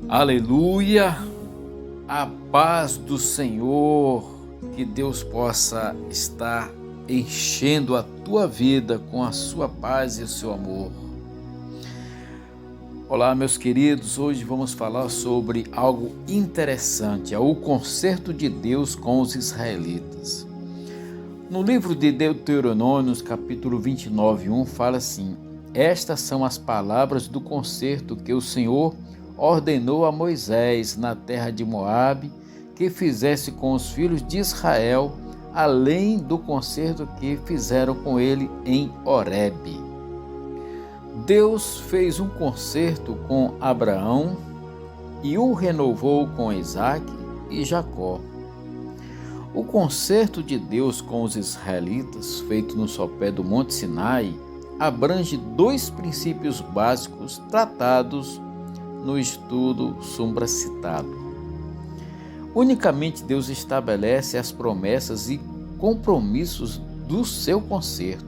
Aleluia! A paz do Senhor, que Deus possa estar enchendo a tua vida com a sua paz e o seu amor. Olá, meus queridos, hoje vamos falar sobre algo interessante, é o concerto de Deus com os israelitas. No livro de Deuteronômios, capítulo 29:1, fala assim: estas são as palavras do concerto que o Senhor ordenou a Moisés na terra de Moabe que fizesse com os filhos de Israel, além do concerto que fizeram com ele em Horebe. Deus fez um concerto com Abraão e o renovou com Isaque e Jacó. O concerto de Deus com os israelitas, feito no sopé do Monte Sinai, abrange dois princípios básicos tratados no estudo supracitado. Unicamente Deus estabelece as promessas e compromissos do seu concerto.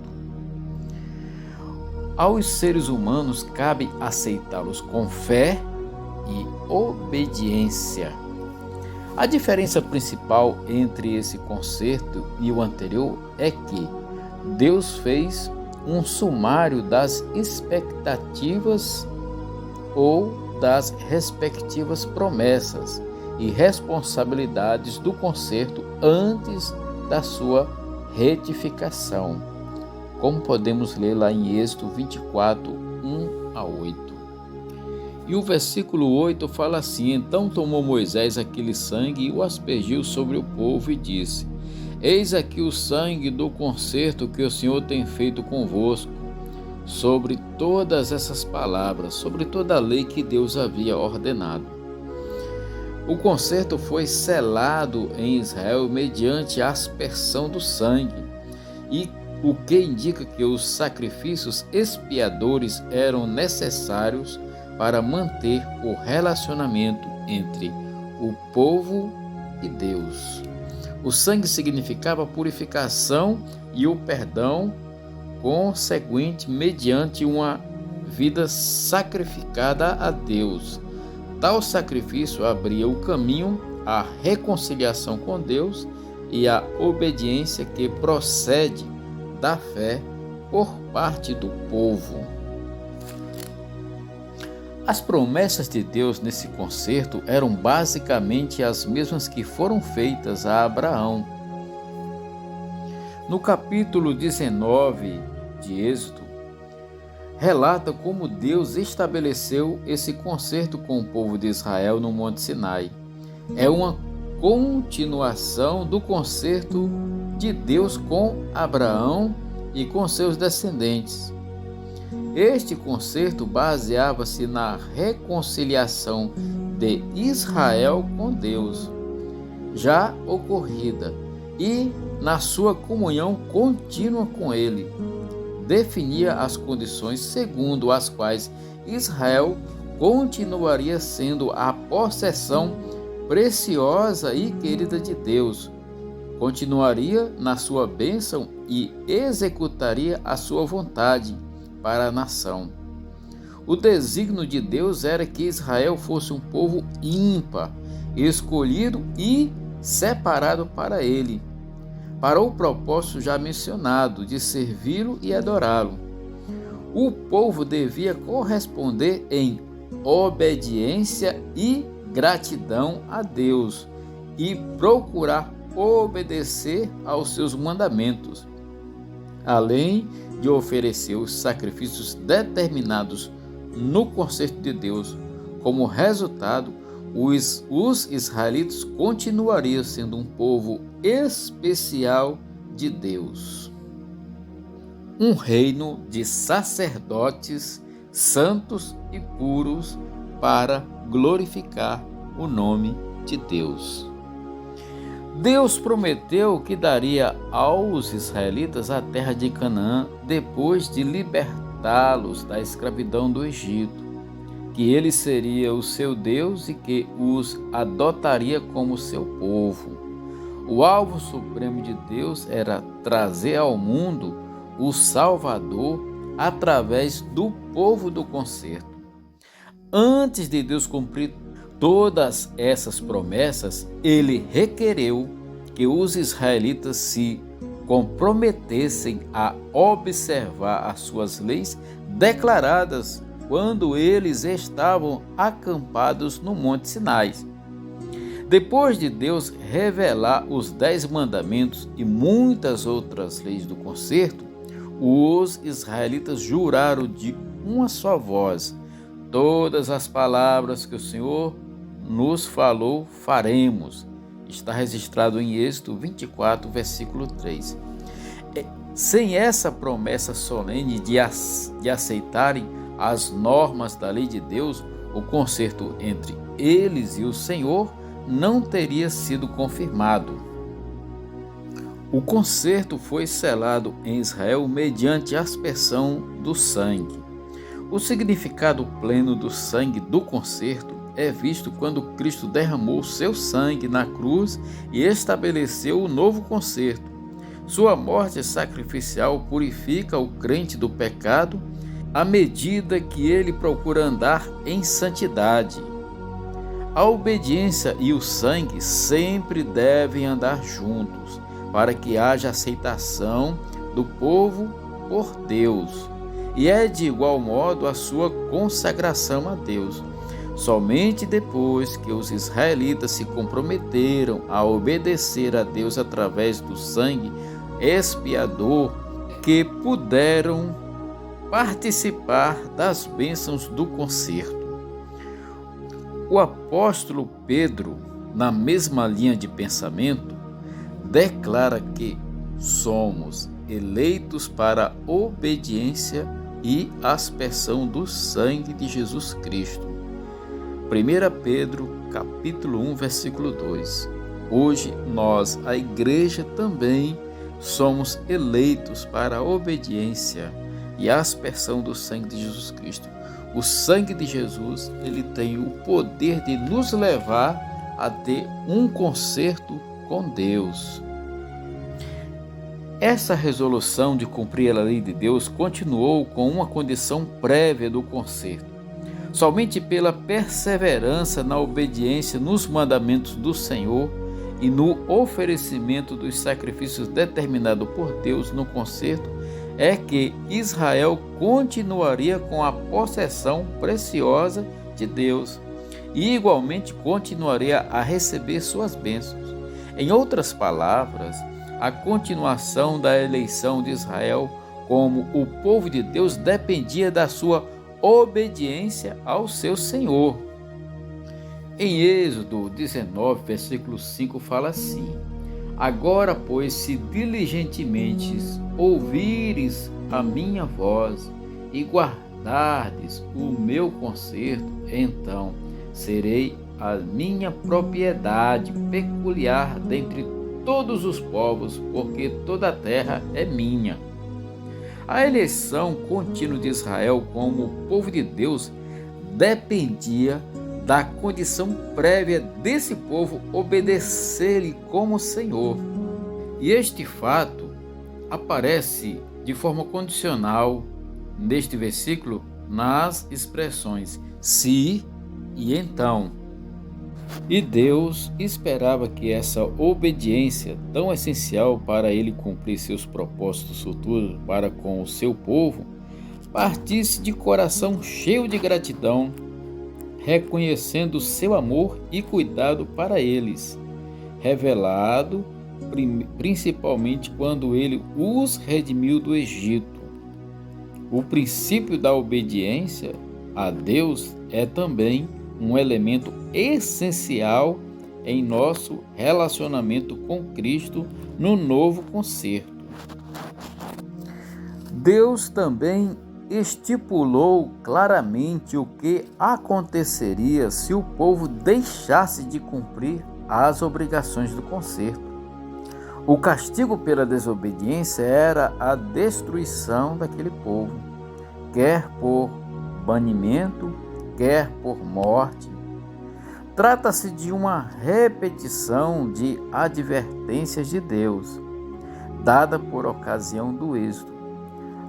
Aos seres humanos cabe aceitá-los com fé e obediência. A diferença principal entre esse concerto e o anterior é que Deus fez um sumário das expectativas ou das respectivas promessas e responsabilidades do concerto antes da sua retificação, como podemos ler lá em Êxodo 24, 1-8. E o versículo 8 fala assim: então tomou Moisés aquele sangue e o aspergiu sobre o povo e disse: eis aqui o sangue do concerto que o Senhor tem feito convosco, sobre todas essas palavras, sobre toda a lei que Deus havia ordenado. O concerto foi selado em Israel mediante a aspersão do sangue, e o que indica que os sacrifícios expiadores eram necessários para manter o relacionamento entre o povo e Deus. O sangue significava a purificação e o perdão consequente mediante uma vida sacrificada a Deus. Tal sacrifício abria o caminho à reconciliação com Deus e à obediência que procede da fé por parte do povo. As promessas de Deus nesse concerto eram basicamente as mesmas que foram feitas a Abraão. No capítulo 19 de Êxodo, relata como Deus estabeleceu esse concerto com o povo de Israel no Monte Sinai. É uma continuação do concerto de Deus com Abraão e com seus descendentes. Este concerto baseava-se na reconciliação de Israel com Deus, já ocorrida, e na sua comunhão contínua com Ele. Definia as condições segundo as quais Israel continuaria sendo a possessão preciosa e querida de Deus, continuaria na sua bênção e executaria a sua vontade para a nação. O desígnio de Deus era que Israel fosse um povo ímpar, escolhido e separado para Ele, para o propósito já mencionado de servi-lo e adorá-lo. O povo devia corresponder em obediência e gratidão a Deus e procurar obedecer aos seus mandamentos, além de oferecer os sacrifícios determinados no concerto de Deus. Como resultado, os israelitas continuariam sendo um povo especial de Deus, um reino de sacerdotes santos e puros para glorificar o nome de Deus. Deus prometeu que daria aos israelitas a terra de Canaã depois de libertá-los da escravidão do Egito, que ele seria o seu Deus e que os adotaria como seu povo. O alvo supremo de Deus era trazer ao mundo o Salvador através do povo do concerto. Antes de Deus cumprir todas essas promessas, ele requereu que os israelitas se comprometessem a observar as suas leis declaradas quando eles estavam acampados no Monte Sinai. Depois de Deus revelar os 10 mandamentos e muitas outras leis do concerto, os israelitas juraram de uma só voz: todas as palavras que o Senhor nos falou, faremos. Está registrado em Êxodo 24, versículo 3. Sem essa promessa solene de aceitarem as normas da lei de Deus, o concerto entre eles e o Senhor não teria sido confirmado. O concerto foi selado em Israel mediante a aspersão do sangue. O significado pleno do sangue do concerto é visto quando Cristo derramou seu sangue na cruz e estabeleceu o novo concerto. Sua morte sacrificial purifica o crente do pecado à medida que ele procura andar em santidade. A obediência e o sangue sempre devem andar juntos, para que haja aceitação do povo por Deus, e é de igual modo a sua consagração a Deus. Somente depois que os israelitas se comprometeram a obedecer a Deus através do sangue expiador, que puderam participar das bênçãos do concerto. O apóstolo Pedro, na mesma linha de pensamento, declara que somos eleitos para a obediência e aspersão do sangue de Jesus Cristo. 1 Pedro, capítulo 1, versículo 2. Hoje nós, a igreja, também somos eleitos para a obediência e a aspersão do sangue de Jesus Cristo. O sangue de Jesus, ele tem o poder de nos levar a ter um concerto com Deus. Essa resolução de cumprir a lei de Deus continuou com uma condição prévia do concerto. Somente pela perseverança na obediência nos mandamentos do Senhor e no oferecimento dos sacrifícios determinados por Deus no concerto é que Israel continuaria com a possessão preciosa de Deus e igualmente continuaria a receber suas bênçãos. Em outras palavras, a continuação da eleição de Israel como o povo de Deus dependia da sua obediência ao seu Senhor. Em Êxodo 19, versículo 5 fala assim: agora, pois, se diligentemente ouvires a minha voz e guardardes o meu concerto, então serei a minha propriedade peculiar dentre todos os povos, porque toda a terra é minha. A eleição contínua de Israel como povo de Deus dependia da condição prévia desse povo obedecer-lhe como Senhor. E este fato aparece de forma condicional neste versículo nas expressões se e então. E Deus esperava que essa obediência tão essencial para ele cumprir seus propósitos futuros para com o seu povo partisse de coração cheio de gratidão, reconhecendo seu amor e cuidado para eles, revelado principalmente quando ele os redimiu do Egito. O princípio da obediência a Deus é também um elemento essencial em nosso relacionamento com Cristo no novo concerto. Deus também estipulou claramente o que aconteceria se o povo deixasse de cumprir as obrigações do concerto. O castigo pela desobediência era a destruição daquele povo, quer por banimento, quer por morte. Trata-se de uma repetição de advertências de Deus, dada por ocasião do êxodo.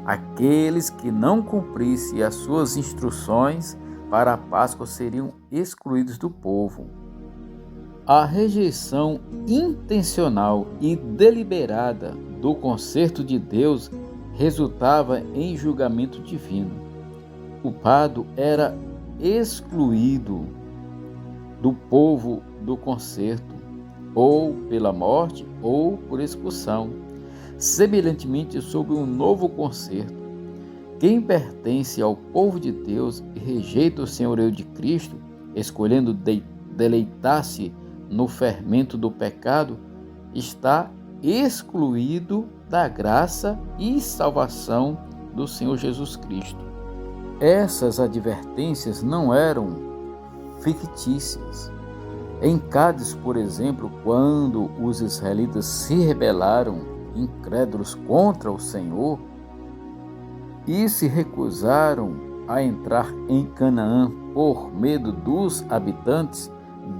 Aqueles que não cumprissem as suas instruções para a Páscoa seriam excluídos do povo. A rejeição intencional e deliberada do concerto de Deus resultava em julgamento divino. O culpado era excluído do povo do concerto, ou pela morte ou por expulsão. Semelhantemente, sob um novo concerto, quem pertence ao povo de Deus e rejeita o senhorio de Cristo, escolhendo deleitar-se no fermento do pecado, está excluído da graça e salvação do Senhor Jesus Cristo. Essas advertências não eram fictícias. Em Cádiz, por exemplo, quando os israelitas se rebelaram, incrédulos contra o Senhor, e se recusaram a entrar em Canaã por medo dos habitantes,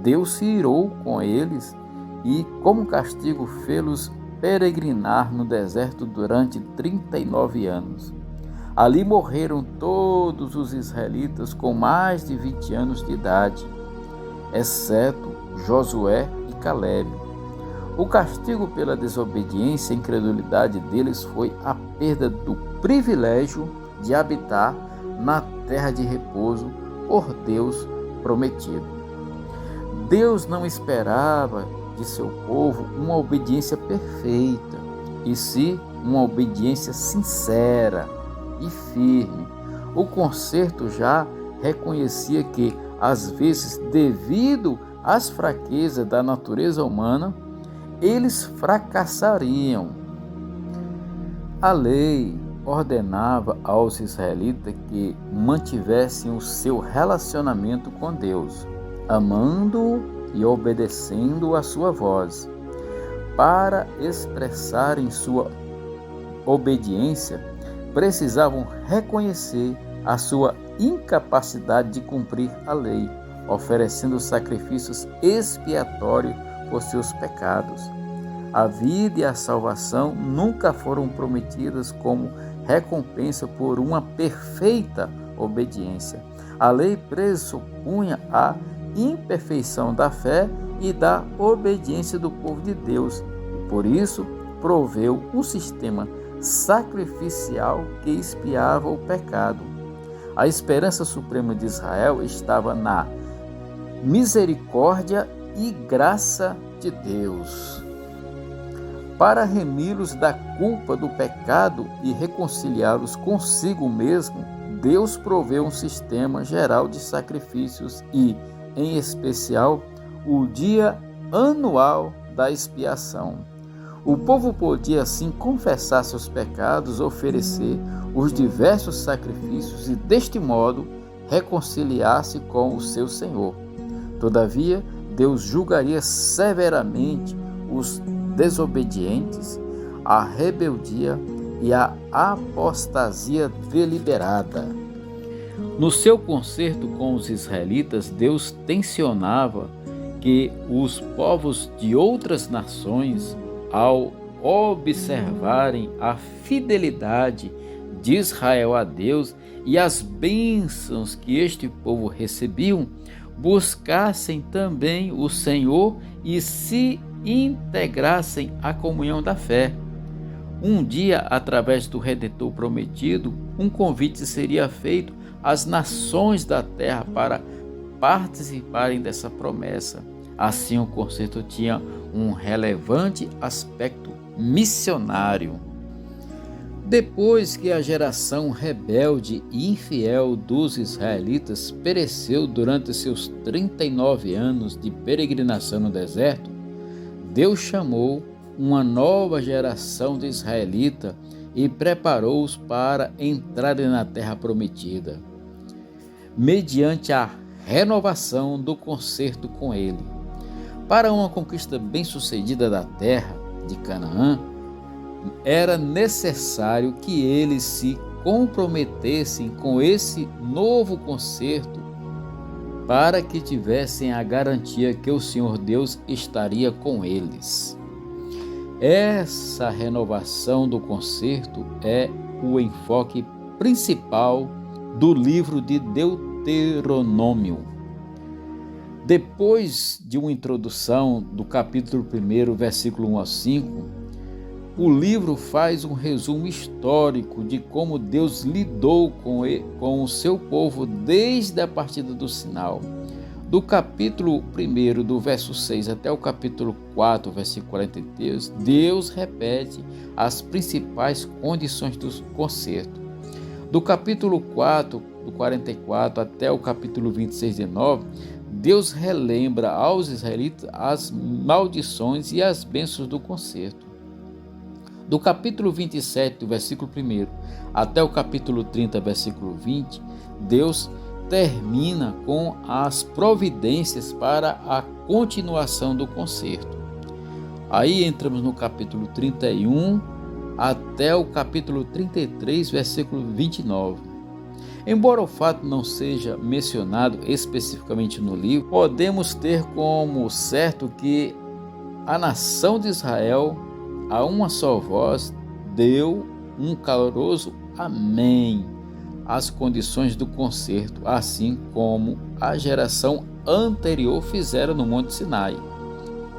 Deus se irou com eles e, como castigo, fê-los peregrinar no deserto durante 39 anos. Ali morreram todos os israelitas com mais de 20 anos de idade, exceto Josué e Caleb. O castigo pela desobediência e incredulidade deles foi a perda do privilégio de habitar na terra de repouso por Deus prometido. Deus não esperava de seu povo uma obediência perfeita, e sim uma obediência sincera e firme. O concerto já reconhecia que, às vezes, devido às fraquezas da natureza humana, eles fracassariam. A lei ordenava aos israelitas que mantivessem o seu relacionamento com Deus, amando-o e obedecendo a sua voz. Para expressarem sua obediência, precisavam reconhecer a sua incapacidade de cumprir a lei, oferecendo sacrifícios expiatórios por seus pecados. A vida e a salvação nunca foram prometidas como recompensa por uma perfeita obediência. A lei pressupunha a imperfeição da fé e da obediência do povo de Deus, e por isso proveu um sistema sacrificial que expiava o pecado. A esperança suprema de Israel estava na misericórdia e graça de Deus. Para remi-los da culpa do pecado e reconciliá-los consigo mesmo, Deus proveu um sistema geral de sacrifícios e, em especial, o dia anual da expiação. O povo podia assim confessar seus pecados, oferecer os diversos sacrifícios e, deste modo, reconciliar-se com o seu Senhor. Todavia, Deus julgaria severamente os desobedientes, a rebeldia e a apostasia deliberada. No seu concerto com os israelitas, Deus tensionava que os povos de outras nações, ao observarem a fidelidade de Israel a Deus e as bênçãos que este povo recebiam, buscassem também o Senhor e se integrassem à comunhão da fé. Um dia, através do Redentor prometido, um convite seria feito às nações da terra para participarem dessa promessa. Assim, o concerto tinha um relevante aspecto missionário. Depois que a geração rebelde e infiel dos israelitas pereceu durante seus 39 anos de peregrinação no deserto, Deus chamou uma nova geração de israelitas e preparou-os para entrarem na terra prometida, mediante a renovação do concerto com ele. Para uma conquista bem-sucedida da terra de Canaã, era necessário que eles se comprometessem com esse novo concerto para que tivessem a garantia que o Senhor Deus estaria com eles. Essa renovação do concerto é o enfoque principal do livro de Deuteronômio. Deuteronômio. Depois de uma introdução do capítulo 1, versículo 1 a 5, o livro faz um resumo histórico de como Deus lidou com o seu povo desde a partida do Sinai. Do capítulo 1, do verso 6 até o capítulo 4, versículo 43, Deus repete as principais condições do concerto. Do capítulo 4, do 44 até o capítulo 26, 19, Deus relembra aos israelitas as maldições e as bênçãos do concerto. Do capítulo 27, do versículo 1 até o capítulo 30, versículo 20, Deus termina com as providências para a continuação do concerto. Aí entramos no capítulo 31 até o capítulo 33, versículo 29. Embora o fato não seja mencionado especificamente no livro, podemos ter como certo que a nação de Israel, a uma só voz, deu um caloroso amém às condições do concerto, assim como a geração anterior fizeram no Monte Sinai,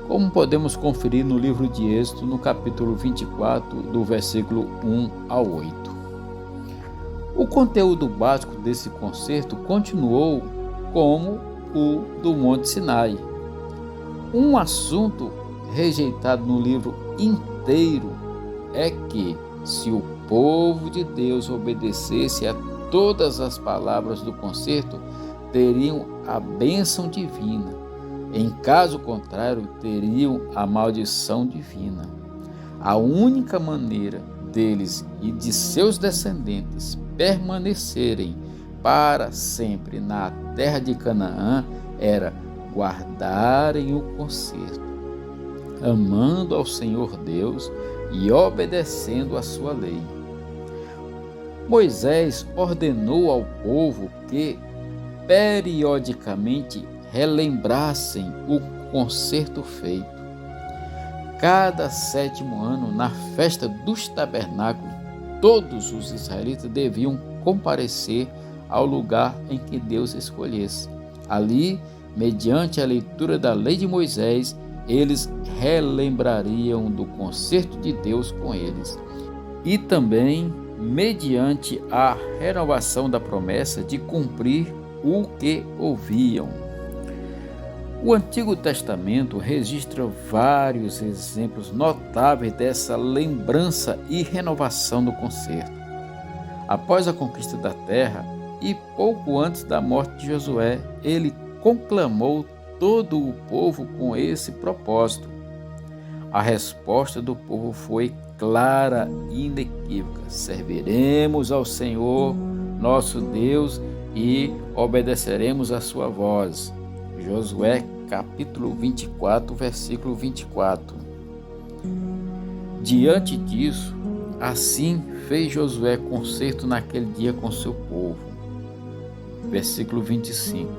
como podemos conferir no livro de Êxodo, no capítulo 24, do versículo 1 ao 8. O conteúdo básico desse concerto continuou como o do Monte Sinai. Um assunto rejeitado no livro inteiro é que, se o povo de Deus obedecesse a todas as palavras do concerto, teriam a bênção divina. Em caso contrário, teriam a maldição divina. A única maneira deles e de seus descendentes permanecerem para sempre na terra de Canaã era guardarem o concerto, amando ao Senhor Deus e obedecendo a sua lei. Moisés ordenou ao povo que periodicamente relembrassem o concerto feito. Cada 7º ano, na festa dos tabernáculos, todos os israelitas deviam comparecer ao lugar em que Deus escolhesse. Ali, mediante a leitura da lei de Moisés, eles relembrariam do concerto de Deus com eles. E também mediante a renovação da promessa de cumprir o que ouviam. O Antigo Testamento registra vários exemplos notáveis dessa lembrança e renovação do concerto. Após a conquista da terra e pouco antes da morte de Josué, ele conclamou todo o povo com esse propósito. A resposta do povo foi clara e inequívoca: serviremos ao Senhor, nosso Deus, e obedeceremos a sua voz. Josué capítulo 24, versículo 24. Diante disso, assim fez Josué concerto naquele dia com seu povo. Versículo 25.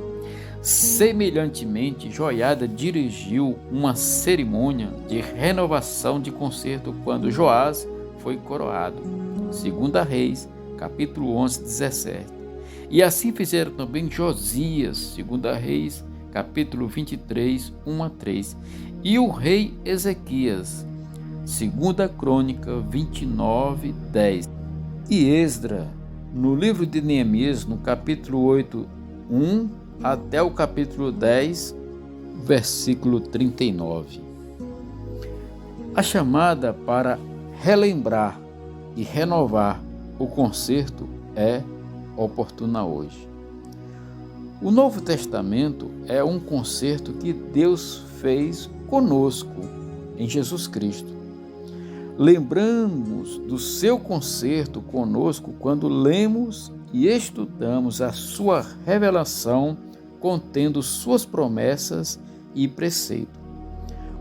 Semelhantemente, Joiada dirigiu uma cerimônia de renovação de concerto quando Joás foi coroado. 2 Reis, capítulo 11, 17. E assim fizeram também Josias, 2 Reis, capítulo 23, 1 a 3. E o rei Ezequias, 2 Crônica 29, 10. E Esdra, no livro de Neemias, no capítulo 8, 1 até o capítulo 10, versículo 39. A chamada para relembrar e renovar o concerto é oportuna hoje. O Novo Testamento é um concerto que Deus fez conosco em Jesus Cristo. Lembramos do seu concerto conosco quando lemos e estudamos a sua revelação contendo suas promessas e preceitos.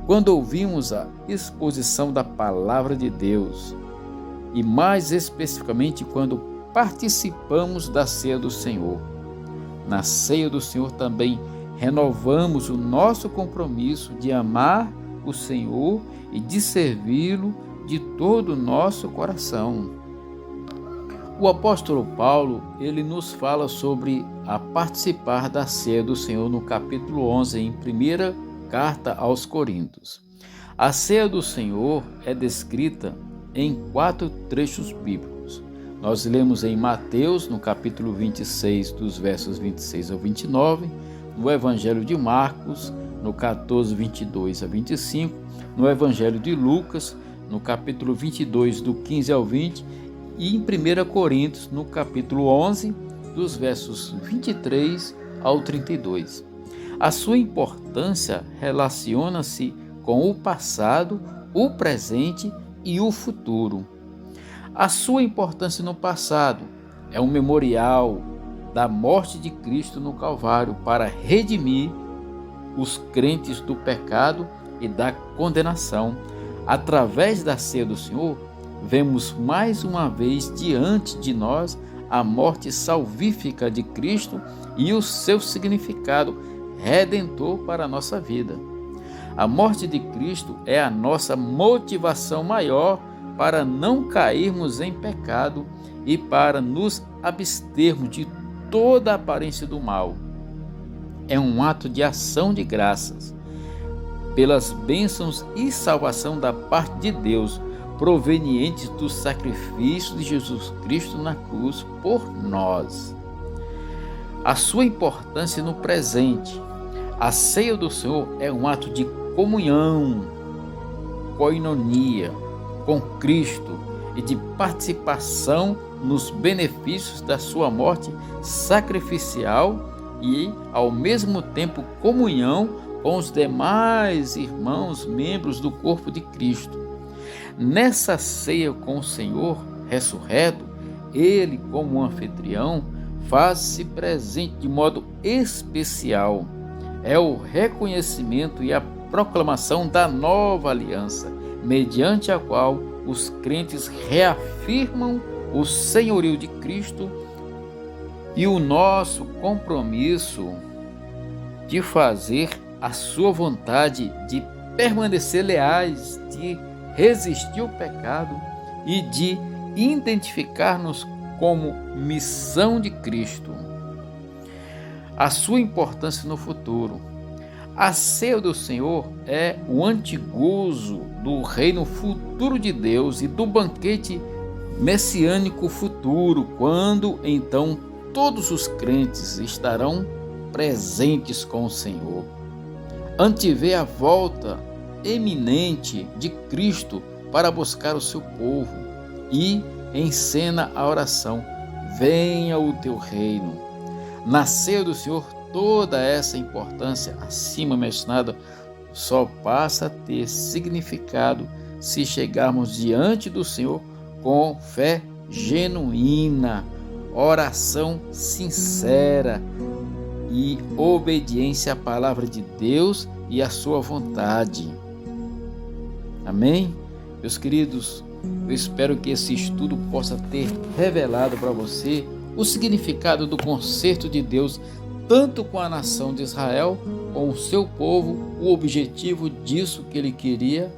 Quando ouvimos a exposição da palavra de Deus e mais especificamente quando participamos da ceia do Senhor. Na ceia do Senhor também renovamos o nosso compromisso de amar o Senhor e de servi-lo de todo o nosso coração. O apóstolo Paulo, ele nos fala sobre a participar da ceia do Senhor no capítulo 11, em primeira carta aos Coríntios. A ceia do Senhor é descrita em 4 trechos bíblicos. Nós lemos em Mateus, no capítulo 26, dos versos 26 ao 29, no Evangelho de Marcos, no 14, 22 a 25, no Evangelho de Lucas, no capítulo 22, do 15 ao 20, e em 1 Coríntios, no capítulo 11, dos versos 23 ao 32. A sua importância relaciona-se com o passado, o presente e o futuro. A sua importância no passado é um memorial da morte de Cristo no Calvário para redimir os crentes do pecado e da condenação. Através da ceia do Senhor, vemos mais uma vez diante de nós a morte salvífica de Cristo e o seu significado redentor para a nossa vida. A morte de Cristo é a nossa motivação maior para não cairmos em pecado e para nos abstermos de toda a aparência do mal. É um ato de ação de graças pelas bênçãos e salvação da parte de Deus, provenientes do sacrifício de Jesus Cristo na cruz por nós. A sua importância no presente. A ceia do Senhor é um ato de comunhão, koinonia, com Cristo e de participação nos benefícios da sua morte sacrificial e, ao mesmo tempo, comunhão com os demais irmãos membros do corpo de Cristo. Nessa ceia com o Senhor ressurreto, Ele, como anfitrião, faz-se presente de modo especial. É o reconhecimento e a proclamação da nova aliança, mediante a qual os crentes reafirmam o senhorio de Cristo e o nosso compromisso de fazer a sua vontade, de permanecer leais, de resistir ao pecado e de identificar-nos como missão de Cristo. A sua importância no futuro. A ceia do Senhor é o antegozo do reino futuro de Deus e do banquete messiânico futuro, quando então todos os crentes estarão presentes com o Senhor. Antevê a volta eminente de Cristo para buscar o seu povo e encena a oração: venha o teu reino. Na ceia do Senhor, toda essa importância acima mencionada só passa a ter significado se chegarmos diante do Senhor com fé genuína, oração sincera e obediência à palavra de Deus e à sua vontade. Amém? Meus queridos, eu espero que esse estudo possa ter revelado para você o significado do concerto de Deus, tanto com a nação de Israel, com o seu povo, o objetivo disso que ele queria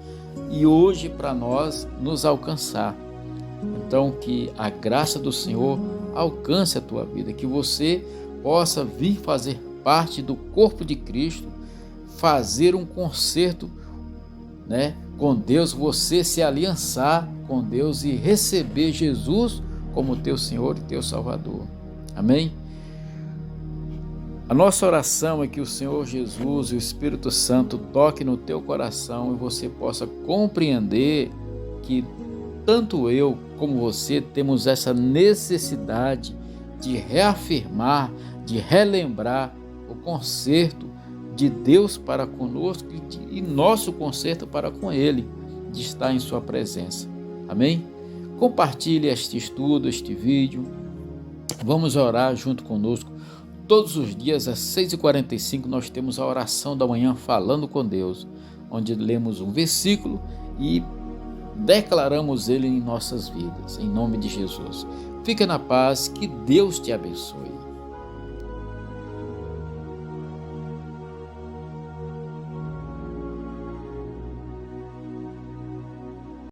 e hoje para nós nos alcançar. Então, que a graça do Senhor alcance a tua vida, que você possa vir fazer parte do corpo de Cristo, fazer um concerto, com Deus, você se aliançar com Deus e receber Jesus como teu Senhor e teu Salvador. Amém? A nossa oração é que o Senhor Jesus e o Espírito Santo toque no teu coração e você possa compreender que tanto eu como você temos essa necessidade de reafirmar, de relembrar o concerto de Deus para conosco e nosso concerto para com Ele, de estar em sua presença. Amém? Compartilhe este estudo, este vídeo. Vamos orar junto conosco. Todos os dias às 6h45 nós temos a oração da manhã falando com Deus, onde lemos um versículo e declaramos ele em nossas vidas, em nome de Jesus. Fica na paz, que Deus te abençoe.